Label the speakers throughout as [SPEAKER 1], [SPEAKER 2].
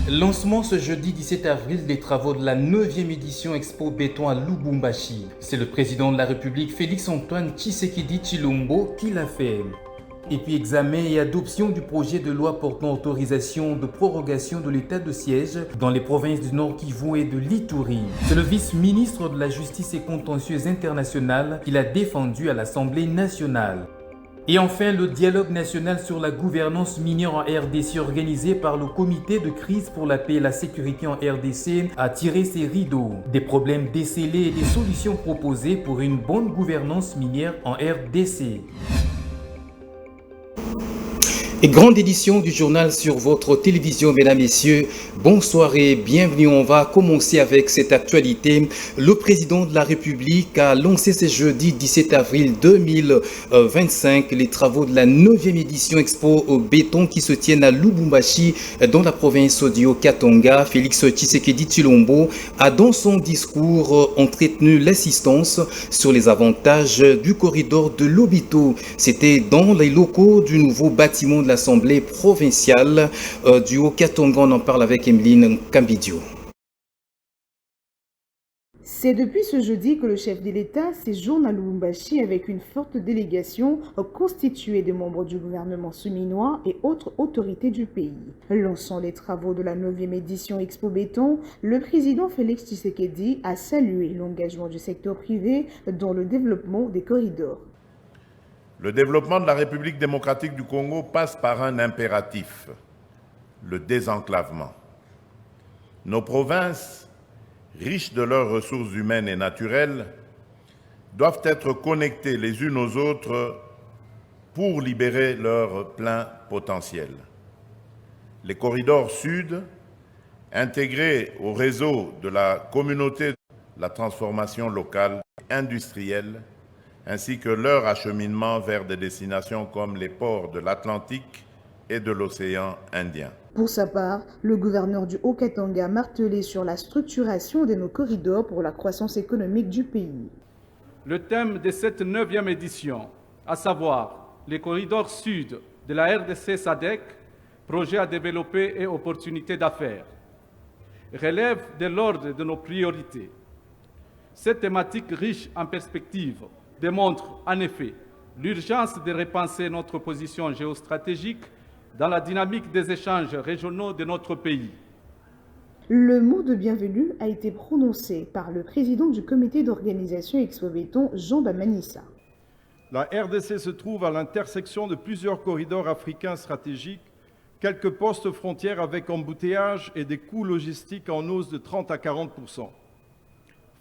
[SPEAKER 1] Lancement ce jeudi 17 avril des travaux de la 9e édition Expo Béton à Lubumbashi. C'est le président de la République Félix-Antoine Tshisekedi Tshilombo qui l'a fait. Et puis examen et adoption du projet de loi portant autorisation de prorogation de l'état de siège dans les provinces du Nord Kivu et de l'Ituri. C'est le vice-ministre de la Justice et Contentieuse internationale qui l'a défendu à l'Assemblée nationale. Et enfin, le dialogue national sur la gouvernance minière en RDC organisé par le Comité de crise pour la paix et la sécurité en RDC a tiré ses rideaux. Des problèmes décelés et des solutions proposées pour une bonne gouvernance minière en RDC. Et grande édition du journal sur votre télévision, mesdames, messieurs. Bonsoir et bienvenue. On va commencer avec cette actualité. Le président de la République a lancé ce jeudi 17 avril 2025 les travaux de la 9e édition Expo au béton qui se tiennent à Lubumbashi dans la province du Haut-Katanga. Félix Tshisekedi Tshilombo a dans son discours entretenu l'assistance sur les avantages du corridor de Lobito. C'était dans les locaux du nouveau bâtiment de l'Assemblée provinciale du Haut-Katanga. On en parle avec Emeline Kambidio.
[SPEAKER 2] C'est depuis ce jeudi que le chef de l'État séjourne à Lubumbashi avec une forte délégation constituée de membres du gouvernement souminois et autres autorités du pays. Lançant les travaux de la 9e édition Expo Béton, le président Félix Tshisekedi a salué l'engagement du secteur privé dans le développement des corridors.
[SPEAKER 3] Le développement de la République démocratique du Congo passe par un impératif, le désenclavement. Nos provinces, riches de leurs ressources humaines et naturelles, doivent être connectées les unes aux autres pour libérer leur plein potentiel. Les corridors sud, intégrés au réseau de la communauté, la transformation locale et industrielle, ainsi que leur acheminement vers des destinations comme les ports de l'Atlantique et de l'océan Indien.
[SPEAKER 2] Pour sa part, le gouverneur du Haut-Katanga a martelé sur la structuration de nos corridors pour la croissance économique du pays.
[SPEAKER 4] Le thème de cette 9e édition, à savoir les corridors sud de la RDC SADC, projets à développer et opportunités d'affaires, relève de l'ordre de nos priorités. Cette thématique riche en perspectives démontre en effet l'urgence de repenser notre position géostratégique dans la dynamique des échanges régionaux de notre pays.
[SPEAKER 2] Le mot de bienvenue a été prononcé par le président du comité d'organisation Expo Béton, Jean Bamanissa.
[SPEAKER 5] La RDC se trouve à l'intersection de plusieurs corridors africains stratégiques, quelques postes frontières avec embouteillage et des coûts logistiques en hausse de 30 à 40%.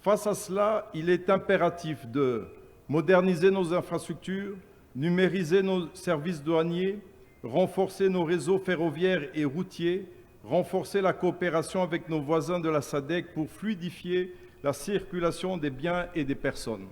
[SPEAKER 5] Face à cela, il est impératif de moderniser nos infrastructures, numériser nos services douaniers, renforcer nos réseaux ferroviaires et routiers, renforcer la coopération avec nos voisins de la SADC pour fluidifier la circulation des biens et des personnes.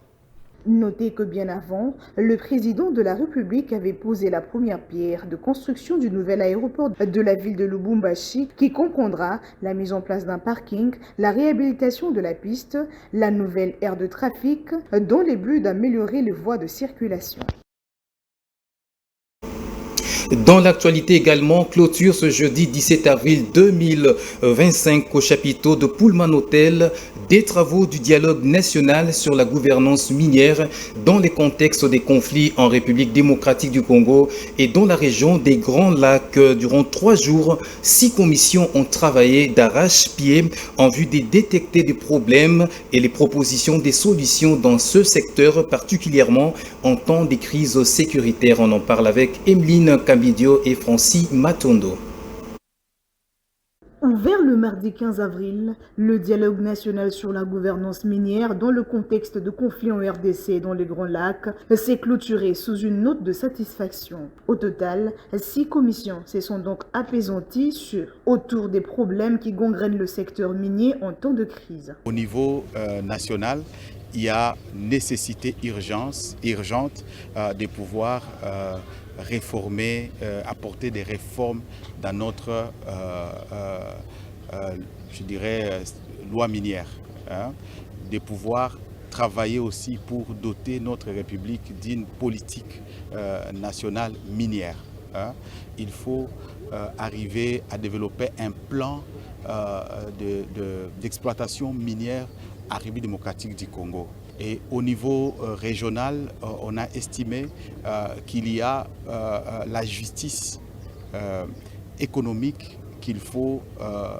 [SPEAKER 2] Notez que bien avant, le président de la République avait posé la première pierre de construction du nouvel aéroport de la ville de Lubumbashi qui comprendra la mise en place d'un parking, la réhabilitation de la piste, la nouvelle aire de trafic dans le but d'améliorer les voies de circulation.
[SPEAKER 1] Dans l'actualité également, clôture ce jeudi 17 avril 2025 au chapiteau de Pullman Hotel des travaux du dialogue national sur la gouvernance minière dans les contextes des conflits en République démocratique du Congo et dans la région des Grands Lacs. Durant 3 jours, 6 commissions ont travaillé d'arrache-pied en vue de détecter des problèmes et les propositions des solutions dans ce secteur, particulièrement en temps de crise sécuritaire. On en parle avec Emeline Kambidio et Francis Matondo.
[SPEAKER 2] Vers le mardi 15 avril, le dialogue national sur la gouvernance minière dans le contexte de conflits en RDC et dans les Grands Lacs s'est clôturé sous une note de satisfaction. Au total, 6 commissions se sont donc apaisanties autour des problèmes qui gangrènent le secteur minier en temps de crise.
[SPEAKER 6] Au niveau national, il y a nécessité urgente de pouvoir réformer, apporter des réformes dans notre, je dirais, loi minière, de pouvoir travailler aussi pour doter notre République d'une politique nationale minière. Il faut arriver à développer un plan d'exploitation minière en République démocratique du Congo. Et au niveau régional, on a estimé qu'il y a la justice économique qu'il faut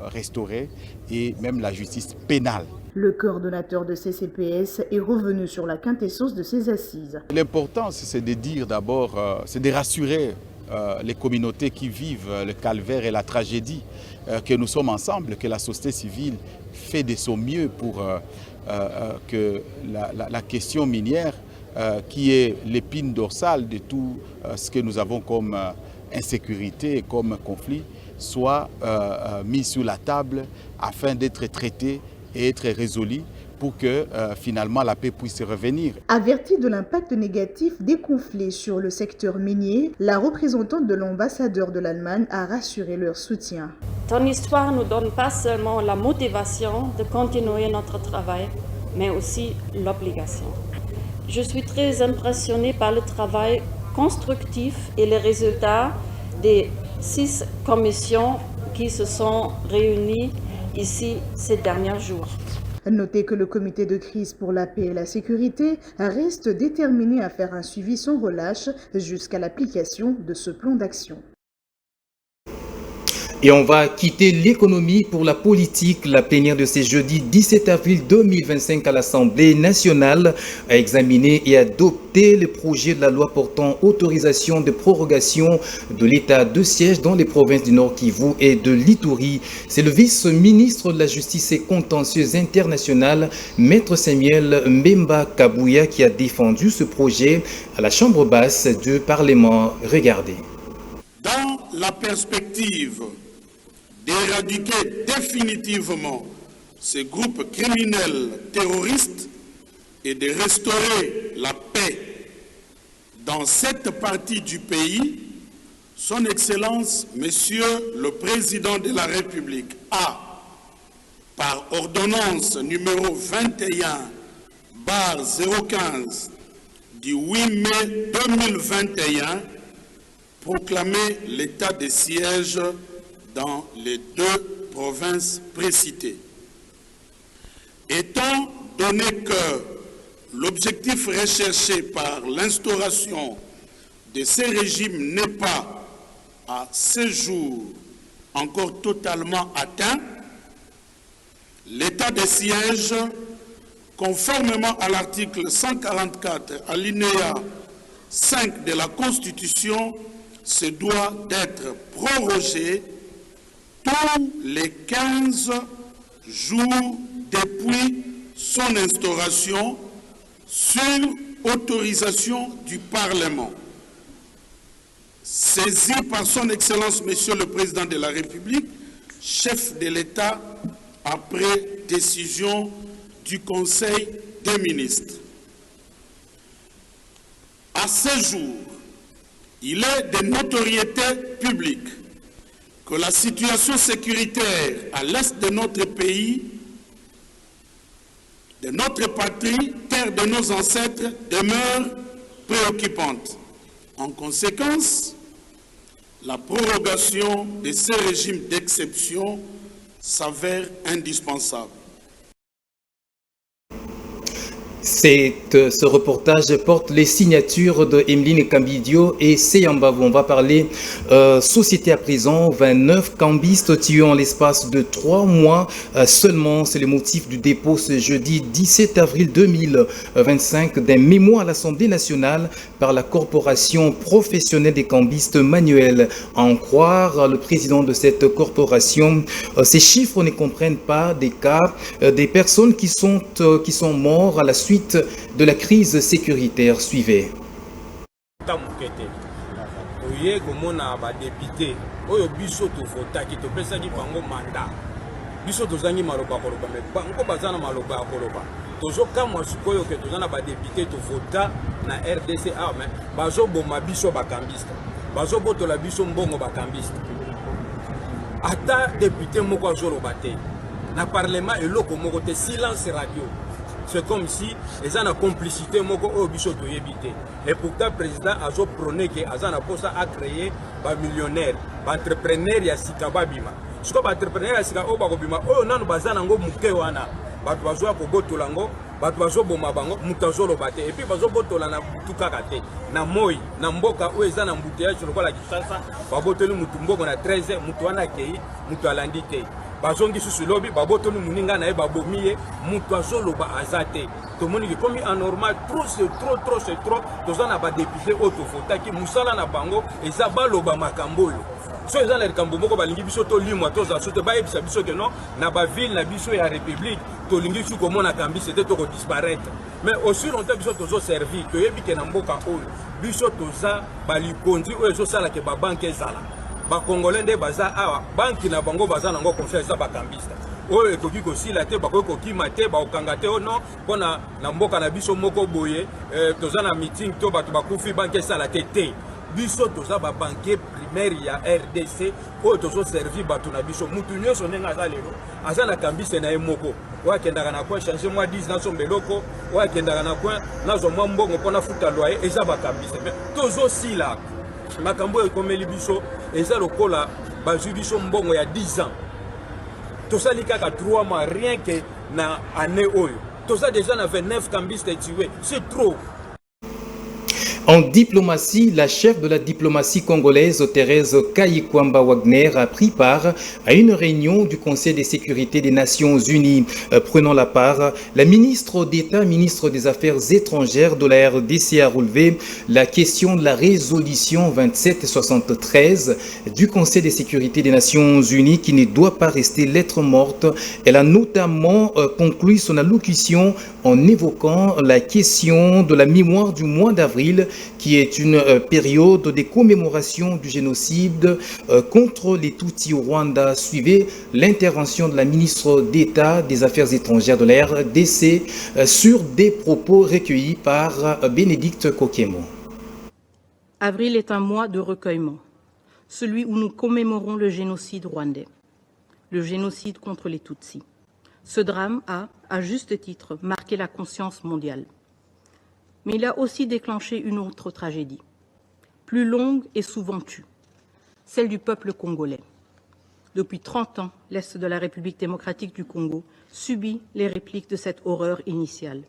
[SPEAKER 6] restaurer et même la justice pénale.
[SPEAKER 2] Le coordonnateur de CCPS est revenu sur la quintessence de ces assises.
[SPEAKER 6] L'important, c'est de dire d'abord, c'est de rassurer les communautés qui vivent le calvaire et la tragédie, que nous sommes ensemble, que la société civile fait de son mieux pour que la question minière, qui est l'épine dorsale de tout ce que nous avons comme insécurité et comme conflit, soit mise sur la table afin d'être traitée et être résolue pour que finalement la paix puisse revenir.
[SPEAKER 2] Avertie de l'impact négatif des conflits sur le secteur minier, la représentante de l'ambassadeur de l'Allemagne a rassuré leur soutien.
[SPEAKER 7] Ton histoire nous donne pas seulement la motivation de continuer notre travail, mais aussi l'obligation. Je suis très impressionnée par le travail constructif et les résultats des 6 commissions qui se sont réunies ici ces derniers jours.
[SPEAKER 2] Notez que le comité de crise pour la paix et la sécurité reste déterminé à faire un suivi sans relâche jusqu'à l'application de ce plan d'action.
[SPEAKER 1] Et on va quitter l'économie pour la politique. La plénière de ce jeudi 17 avril 2025 à l'Assemblée nationale a examiné et adopté le projet de la loi portant autorisation de prorogation de l'état de siège dans les provinces du Nord Kivu et de l'Ituri. C'est le vice-ministre de la Justice et contentieuse internationale, Maître Samuel Mbemba Kabouya, qui a défendu ce projet à la Chambre basse du Parlement. Regardez.
[SPEAKER 8] Dans la perspective d'éradiquer définitivement ces groupes criminels terroristes et de restaurer la paix dans cette partie du pays, Son Excellence, Monsieur le Président de la République, a, par ordonnance numéro 21/015 du 8 mai 2021, proclamé l'état de siège dans les 2 provinces précitées. Étant donné que l'objectif recherché par l'instauration de ces régimes n'est pas, à ce jour, encore totalement atteint, l'état de siège, conformément à l'article 144, alinéa 5 de la Constitution, se doit d'être prorogé tous les 15 jours depuis son instauration sur autorisation du Parlement. Saisi par son Excellence, Monsieur le Président de la République, chef de l'État, après décision du Conseil des ministres. À ce jour, il est de notoriété publique que la situation sécuritaire à l'est de notre pays, de notre patrie, terre de nos ancêtres, demeure préoccupante. En conséquence, la prorogation de ces régimes d'exception s'avère indispensable.
[SPEAKER 1] Ce reportage porte les signatures de Emeline Kambidio et Seyambavou. On va parler société à présent. 29 cambistes tués en l'espace de 3 mois seulement. C'est le motif du dépôt ce jeudi 17 avril 2025 d'un mémoire à l'Assemblée nationale par la Corporation professionnelle des cambistes manuels. À en croire le président de cette corporation, ces chiffres ne comprennent pas des cas des personnes qui sont mortes à la suite de la crise sécuritaire. Suivez.
[SPEAKER 9] na parlement eloko moko te silence radio. C'est comme si ils ont une complicité moko au biso to yebité. Et pourtant président azo prôné que azana posa a créé ba millionnaire, ba entrepreneur ya sikababima. siko ba entrepreneur sika o ba ko bima o nanu bazana ngo muke wana ba bazwa ko botola ngo ba bazo boma bango mutazolo bate et puis bazo botola na butuka kate na moi na mboka o eza na mbuteyage lokola kisasa ba botoli mutu mboko na 13 mutu wana kei mutu alandi te bazongi susu lobi ba botoli muninga na e ba bomiye mutu azolo ba azate to moni ki komi anormal trop c'est trop tozana ba député autofota ki musala na bango eza baloba makambolo so eza na likambo moko balingi biso to limwa toza sote bayebisa biso ke non na ba ville na biso ya république to lingi su komona kambi c'était to ko disparaître mais aussi longtemps biso tozo servir to yebi ke na mboka oyo biso toza bali kondi oyo zo sala ke ba banque ezala ba congolais nde baza awa banki na bango baza nango confiance ba kambista oyo ekoki kosila te bakoki kokima te baokanga te o non mpona na mboka na biso moko boye toza na meeting to bato bakufi banke esala te te biso toza babankier primaire ya RDC oyo tozoservi bato na biso mutu nyonso ndenge aza lelo aza na kambise na ye moko oyo akendaka na coin change mwa 10 nasomba eloko oyo akendaka na coin nazwa mwa mbongo mpona futa loyer eza bakambise me tozosila makambo oyo ekomeli biso eza lokola bazwi biso mbongo ya 10 ans tosali kaka 3 mois rien que na année oyo toza déjà na 29 cambistes tués c'est trop.
[SPEAKER 1] En diplomatie, la chef de la diplomatie congolaise, Thérèse Kayikwamba Wagner, a pris part à une réunion du Conseil de sécurité des Nations Unies. Prenant la part, la ministre d'État, ministre des Affaires étrangères de la RDC a relevé la question de la résolution 2773 du Conseil de sécurité des Nations Unies qui ne doit pas rester lettre morte. Elle a notamment conclu son allocution en évoquant la question de la mémoire du mois d'avril qui est une période de commémoration du génocide contre les Tutsis au Rwanda. Suivez l'intervention de la ministre d'État des Affaires étrangères de la RDC sur des propos recueillis par Bénédicte Kokemo.
[SPEAKER 10] Avril est un mois de recueillement, celui où nous commémorons le génocide rwandais, le génocide contre les Tutsis. Ce drame a, à juste titre, marqué la conscience mondiale. Mais il a aussi déclenché une autre tragédie, plus longue et souvent tue, celle du peuple congolais. Depuis 30 ans, l'Est de la République démocratique du Congo subit les répliques de cette horreur initiale.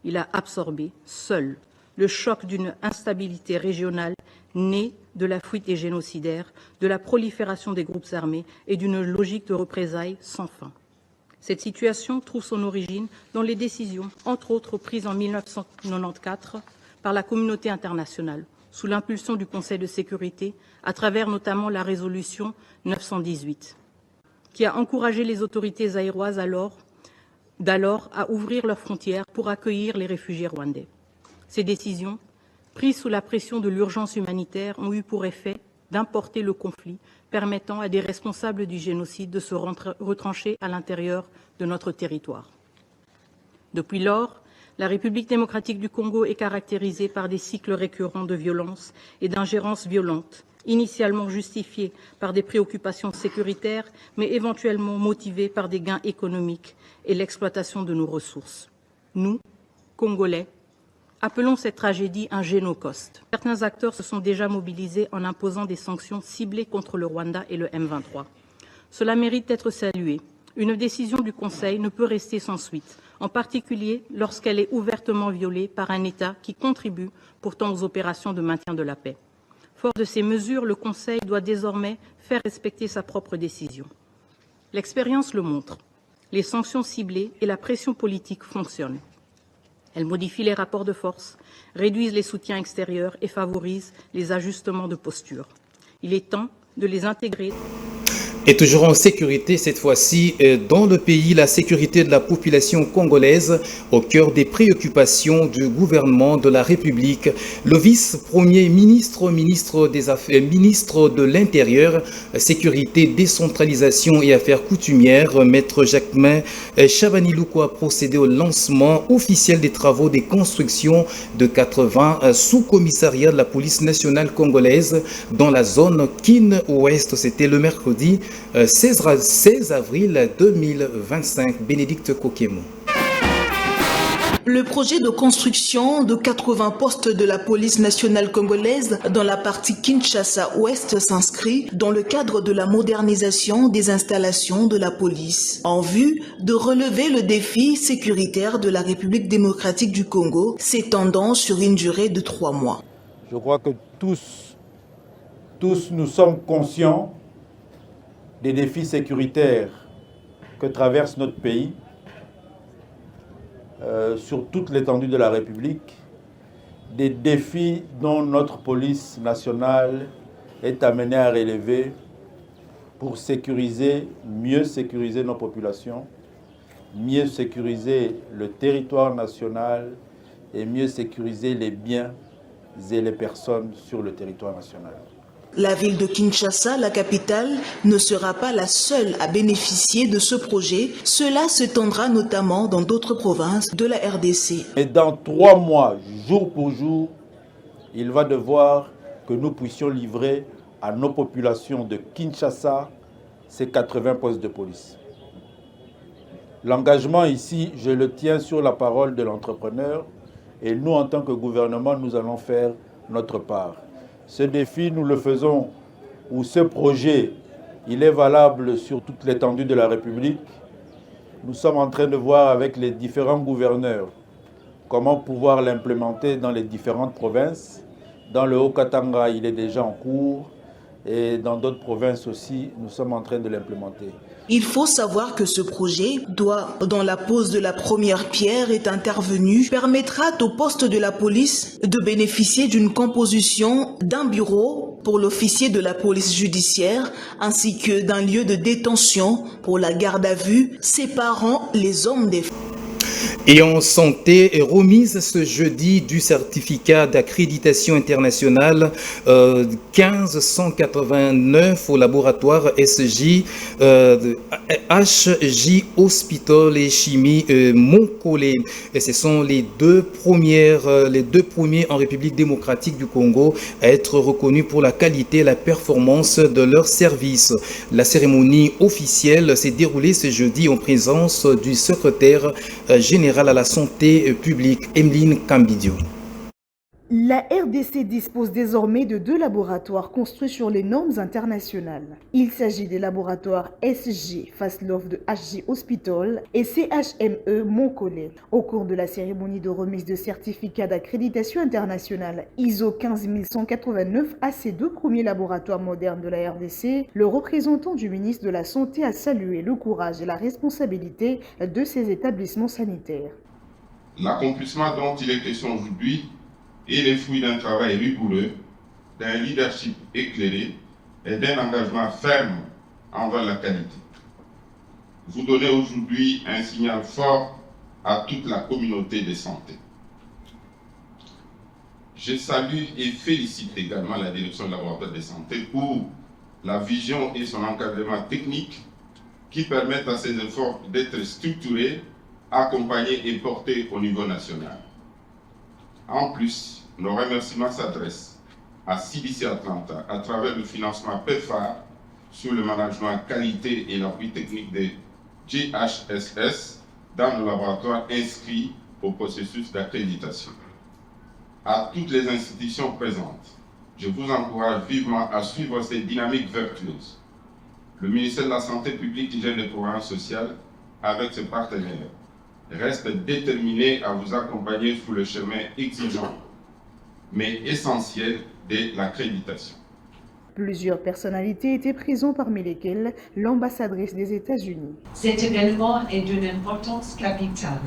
[SPEAKER 10] Il a absorbé, seul, le choc d'une instabilité régionale née de la fuite des génocidaires, de la prolifération des groupes armés et d'une logique de représailles sans fin. Cette situation trouve son origine dans les décisions, entre autres prises en 1994 par la communauté internationale, sous l'impulsion du Conseil de sécurité, à travers notamment la résolution 918, qui a encouragé les autorités zaïroises d'alors à ouvrir leurs frontières pour accueillir les réfugiés rwandais. Ces décisions, prises sous la pression de l'urgence humanitaire, ont eu pour effet d'importer le conflit, permettant à des responsables du génocide de se retrancher à l'intérieur de notre territoire. Depuis lors, la République démocratique du Congo est caractérisée par des cycles récurrents de violence et d'ingérences violentes, initialement justifiées par des préoccupations sécuritaires, mais éventuellement motivées par des gains économiques et l'exploitation de nos ressources. Nous, Congolais, appelons cette tragédie un génocide. Certains acteurs se sont déjà mobilisés en imposant des sanctions ciblées contre le Rwanda et le M23. Cela mérite d'être salué. Une décision du Conseil ne peut rester sans suite, en particulier lorsqu'elle est ouvertement violée par un État qui contribue pourtant aux opérations de maintien de la paix. Fort de ces mesures, le Conseil doit désormais faire respecter sa propre décision. L'expérience le montre. Les sanctions ciblées et la pression politique fonctionnent. Elles modifient les rapports de force, réduisent les soutiens extérieurs et favorisent les ajustements de posture. Il est temps de les intégrer.
[SPEAKER 1] Et toujours en sécurité, cette fois-ci, dans le pays, la sécurité de la population congolaise au cœur des préoccupations du gouvernement de la République. Le vice-premier ministre, ministre de l'Intérieur, Sécurité, Décentralisation et Affaires coutumières, Maître Jacquemin Chabanilouko a procédé au lancement officiel des travaux de construction de 80 sous-commissariats de la police nationale congolaise dans la zone Kin-Ouest. C'était le mercredi 16 avril 2025. Bénédicte Kokemo.
[SPEAKER 11] Le projet de construction de 80 postes de la police nationale congolaise dans la partie Kinshasa-Ouest s'inscrit dans le cadre de la modernisation des installations de la police, en vue de relever le défi sécuritaire de la République démocratique du Congo, s'étendant sur une durée de 3 mois.
[SPEAKER 12] Je crois que tous nous sommes conscients des défis sécuritaires que traverse notre pays, sur toute l'étendue de la République, des défis dont notre police nationale est amenée à relever pour mieux sécuriser nos populations, mieux sécuriser le territoire national et mieux sécuriser les biens et les personnes sur le territoire national.
[SPEAKER 11] La ville de Kinshasa, la capitale, ne sera pas la seule à bénéficier de ce projet. Cela s'étendra notamment dans d'autres provinces de la RDC.
[SPEAKER 12] Et dans 3 mois, jour pour jour, il va devoir que nous puissions livrer à nos populations de Kinshasa ces 80 postes de police. L'engagement ici, je le tiens sur la parole de l'entrepreneur et nous, en tant que gouvernement, nous allons faire notre part. Ce défi, nous le faisons, ou ce projet, il est valable sur toute l'étendue de la République. Nous sommes en train de voir avec les différents gouverneurs comment pouvoir l'implémenter dans les différentes provinces. Dans le Haut-Katanga, il est déjà en cours et dans d'autres provinces aussi, nous sommes en train de l'implémenter.
[SPEAKER 11] Il faut savoir que ce projet, dont la pose de la première pierre est intervenue, permettra au poste de la police de bénéficier d'une composition d'un bureau pour l'officier de la police judiciaire ainsi que d'un lieu de détention pour la garde à vue séparant les hommes des femmes.
[SPEAKER 1] Et en santé, remise ce jeudi du certificat d'accréditation internationale 1589 au laboratoire SJ, HJ Hospital et Chimie Monkole. Et ce sont les deux premiers en République démocratique du Congo à être reconnus pour la qualité et la performance de leurs services. La cérémonie officielle s'est déroulée ce jeudi en présence du secrétaire général à la santé publique, Emeline Kambidio.
[SPEAKER 2] La RDC dispose désormais de 2 laboratoires construits sur les normes internationales. Il s'agit des laboratoires SG Faslov de HJ Hospital et CHME Monkole. Au cours de la cérémonie de remise de certificat d'accréditation internationale ISO 15189 à ces 2 premiers laboratoires modernes de la RDC, le représentant du ministre de la Santé a salué le courage et la responsabilité de ces établissements sanitaires.
[SPEAKER 13] L'accomplissement dont il est question aujourd'hui est le fruit d'un travail rigoureux, d'un leadership éclairé et d'un engagement ferme envers la qualité. Vous donnez aujourd'hui un signal fort à toute la communauté de santé. Je salue et félicite également la direction de laboratoire de santé pour la vision et son encadrement technique qui permettent à ces efforts d'être structurés, accompagnés et portés au niveau national. En plus, nos remerciements s'adressent à CDC Atlanta à travers le financement PEPFAR sur le management qualité et l'appui technique des GHSS dans le laboratoire inscrit au processus d'accréditation. À toutes les institutions présentes, je vous encourage vivement à suivre ces dynamiques vertueuses. Le ministère de la Santé publique, d'Hygiène et des Programmes sociaux, avec ses partenaires, reste déterminé à vous accompagner sur le chemin exigeant, mais essentiel de l'accréditation.
[SPEAKER 2] Plusieurs personnalités étaient présentes, parmi lesquelles l'ambassadrice des États-Unis.
[SPEAKER 14] Cet événement est d'une importance capitale,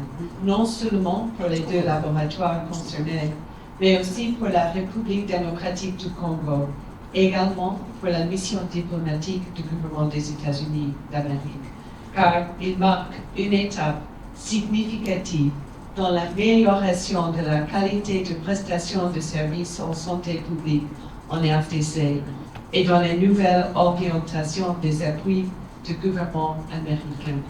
[SPEAKER 14] non seulement pour les 2 laboratoires concernés, mais aussi pour la République démocratique du Congo, également pour la mission diplomatique du gouvernement des États-Unis d'Amérique, car il marque une étape significative dans l'amélioration de la qualité de prestation de services en santé publique en RDC et dans les nouvelles orientations des appuis du gouvernement américain.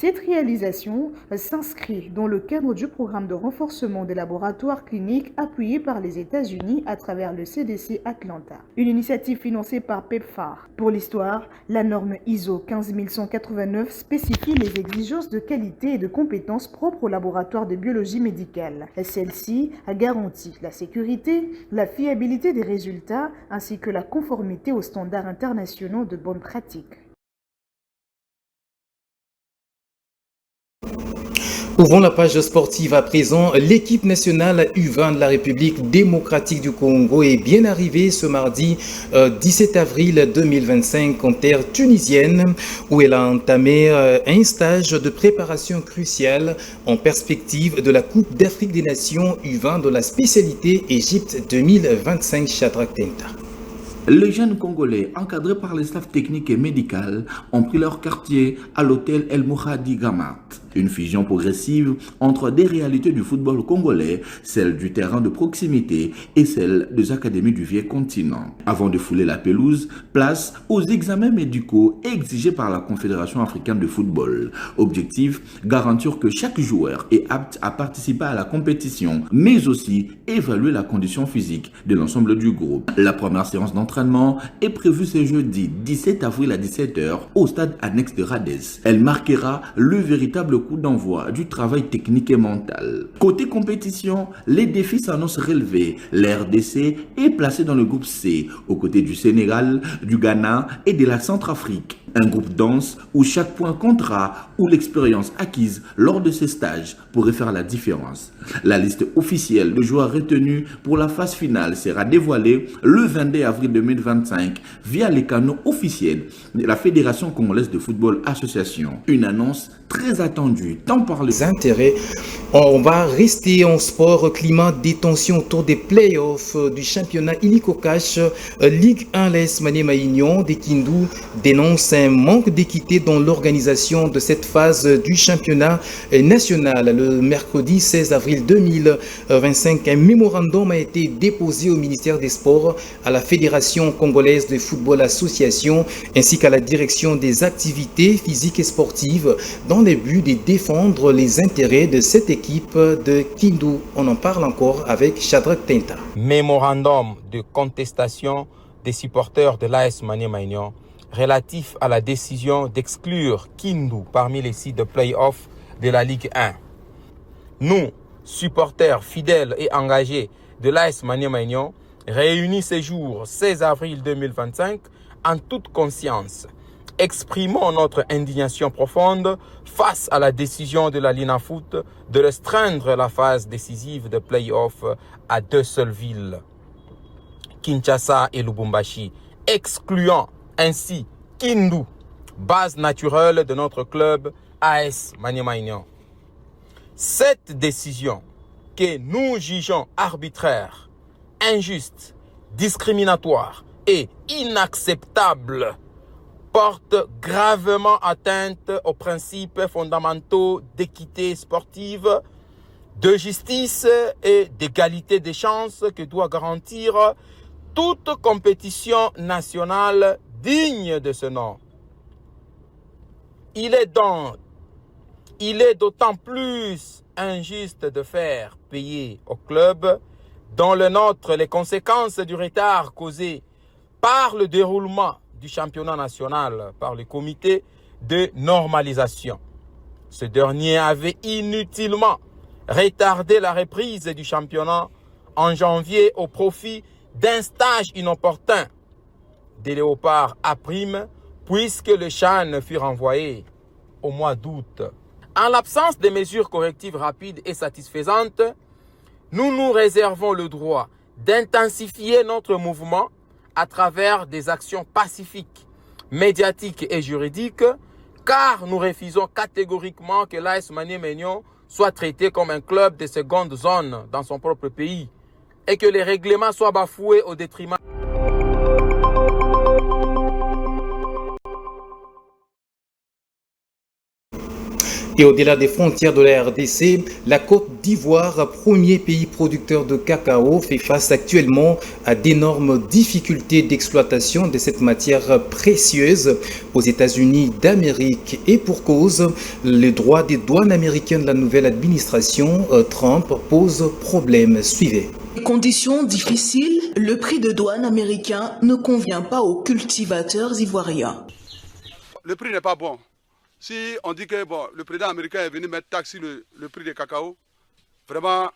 [SPEAKER 2] Cette réalisation s'inscrit dans le cadre du programme de renforcement des laboratoires cliniques appuyé par les États-Unis à travers le CDC Atlanta. Une initiative financée par PEPFAR. Pour l'histoire, la norme ISO 15189 spécifie les exigences de qualité et de compétences propres aux laboratoires de biologie médicale. Celle-ci a garanti la sécurité, la fiabilité des résultats ainsi que la conformité aux standards internationaux de bonne pratique.
[SPEAKER 1] Ouvrons la page sportive à présent. L'équipe nationale U20 de la République démocratique du Congo est bien arrivée ce mardi 17 avril 2025 en terre tunisienne où elle a entamé un stage de préparation crucial en perspective de la Coupe d'Afrique des Nations U20 de la spécialité Égypte 2025 Shadrack Tenta.
[SPEAKER 15] Les jeunes Congolais, encadrés par les staffs techniques et médicaux, ont pris leur quartier à l'hôtel El Mouradi Gamat. Une fusion progressive entre des réalités du football congolais, celle du terrain de proximité et celle des académies du vieux continent. Avant de fouler la pelouse, place aux examens médicaux exigés par la Confédération africaine de football. Objectif, garantir que chaque joueur est apte à participer à la compétition, mais aussi évaluer la condition physique de l'ensemble du groupe. La première séance d'entraînement est prévue ce jeudi 17 avril à 17h au stade annexe de Radès. Elle marquera le véritable coup d'envoi du travail technique et mental. Côté compétition, les défis s'annoncent relevés. L'RDC est placé dans le groupe C, aux côtés du Sénégal, du Ghana et de la Centrafrique. Un groupe dense où chaque point comptera, où l'expérience acquise lors de ces stages pourrait faire la différence. La liste officielle de joueurs retenus pour la phase finale sera dévoilée le 22 avril 2025 via les canaux officiels de la Fédération congolaise de football association. Une annonce très attendue tant par les
[SPEAKER 1] intérêts. On va rester en sport. Climat de tension autour des playoffs du championnat illico cash Ligue 1. l'AS Maniema Union de Kindu dénonce un manque d'équité dans l'organisation de cette phase du championnat national. Le mercredi 16 avril 2025, un mémorandum a été déposé au ministère des Sports, à la Fédération congolaise de football association ainsi qu'à la direction des activités physiques et sportives dans le but de défendre les intérêts de cette équipe de Kindu. On en parle encore avec Shadrack Tenta.
[SPEAKER 16] Mémorandum de contestation des supporters de l'AS Maniema Union relatif à la décision d'exclure Kindu parmi les sites de play-off de la Ligue 1. Nous, supporters fidèles et engagés de l'AS Maniema Union, réunis ce jour 16 avril 2025, en toute conscience, exprimons notre indignation profonde face à la décision de la Linafoot de restreindre la phase décisive de play-off à deux seules villes, Kinshasa et Lubumbashi, excluant ainsi Kindu, base naturelle de notre club AS Maniema Union. Cette décision que nous jugeons arbitraire, injuste, discriminatoire et inacceptable porte gravement atteinte aux principes fondamentaux d'équité sportive, de justice et d'égalité des chances que doit garantir toute compétition nationale digne de ce nom. Il est d'autant plus injuste de faire payer au club dans le nôtre les conséquences du retard causé par le déroulement du championnat national par le comité de normalisation. Ce dernier avait inutilement retardé la reprise du championnat en janvier au profit d'un stage inopportun des Léopards à prime, puisque le CHAN fut renvoyé au mois d'août. En l'absence de mesures correctives rapides et satisfaisantes, nous nous réservons le droit d'intensifier notre mouvement à travers des actions pacifiques, médiatiques et juridiques, car nous refusons catégoriquement que l'AS Maniema Union soit traité comme un club de seconde zone dans son propre pays et que les règlements soient bafoués au détriment.
[SPEAKER 1] Et au-delà des frontières de la RDC, la Côte d'Ivoire, premier pays producteur de cacao, fait face actuellement à d'énormes difficultés d'exploitation de cette matière précieuse aux États-Unis d'Amérique. Et pour cause, le droit des douanes américaines de la nouvelle administration Trump pose problème. Suivez.
[SPEAKER 11] Conditions difficiles, le prix de douane américain ne convient pas aux cultivateurs ivoiriens.
[SPEAKER 17] Le prix n'est pas bon. Si on dit que le président américain est venu mettre taxe sur le prix du cacao, vraiment,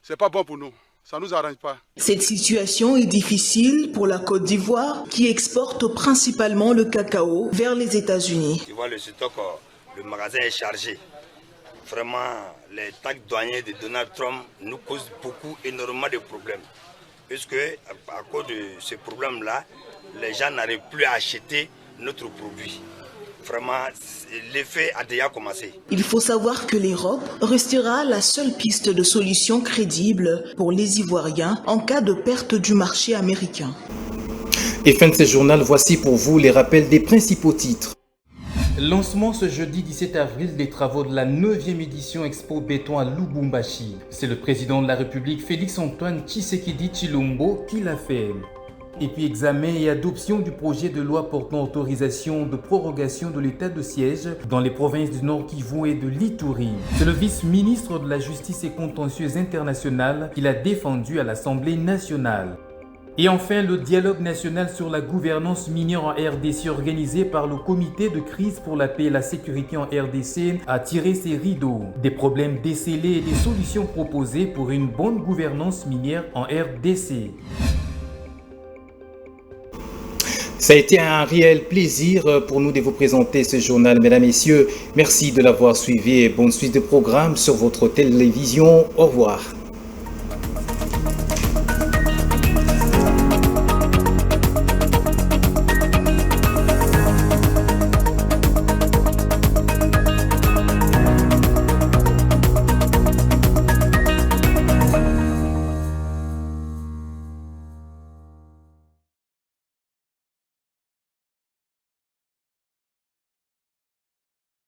[SPEAKER 17] c'est pas bon pour nous. Ça ne nous arrange pas.
[SPEAKER 11] Cette situation est difficile pour la Côte d'Ivoire qui exporte principalement le cacao vers les États-Unis.
[SPEAKER 18] Tu vois, le stock, le magasin est chargé. Vraiment, les taxes douanières de Donald Trump nous causent énormément de problèmes. Puisque, à cause de ce problème-là, les gens n'arrivent plus à acheter notre produit. Vraiment, l'effet a déjà commencé.
[SPEAKER 11] Il faut savoir que l'Europe restera la seule piste de solution crédible pour les Ivoiriens en cas de perte du marché américain.
[SPEAKER 1] Et fin de ce journal, voici pour vous les rappels des principaux titres. Lancement ce jeudi 17 avril des travaux de la 9e édition Expo Béton à Lubumbashi. C'est le président de la République Félix-Antoine Tshisekedi Tshilombo qui l'a fait. Et puis examen et adoption du projet de loi portant autorisation de prorogation de l'état de siège dans les provinces du Nord Kivu et de l'Ituri. C'est le vice-ministre de la Justice et Contentieuse internationale qui l'a défendu à l'Assemblée nationale. Et enfin, le dialogue national sur la gouvernance minière en RDC organisé par le Comité de crise pour la paix et la sécurité en RDC a tiré ses rideaux. Des problèmes décelés et des solutions proposées pour une bonne gouvernance minière en RDC. Ça a été un réel plaisir pour nous de vous présenter ce journal, mesdames et messieurs. Merci de l'avoir suivi et bonne suite de programme sur votre télévision. Au revoir.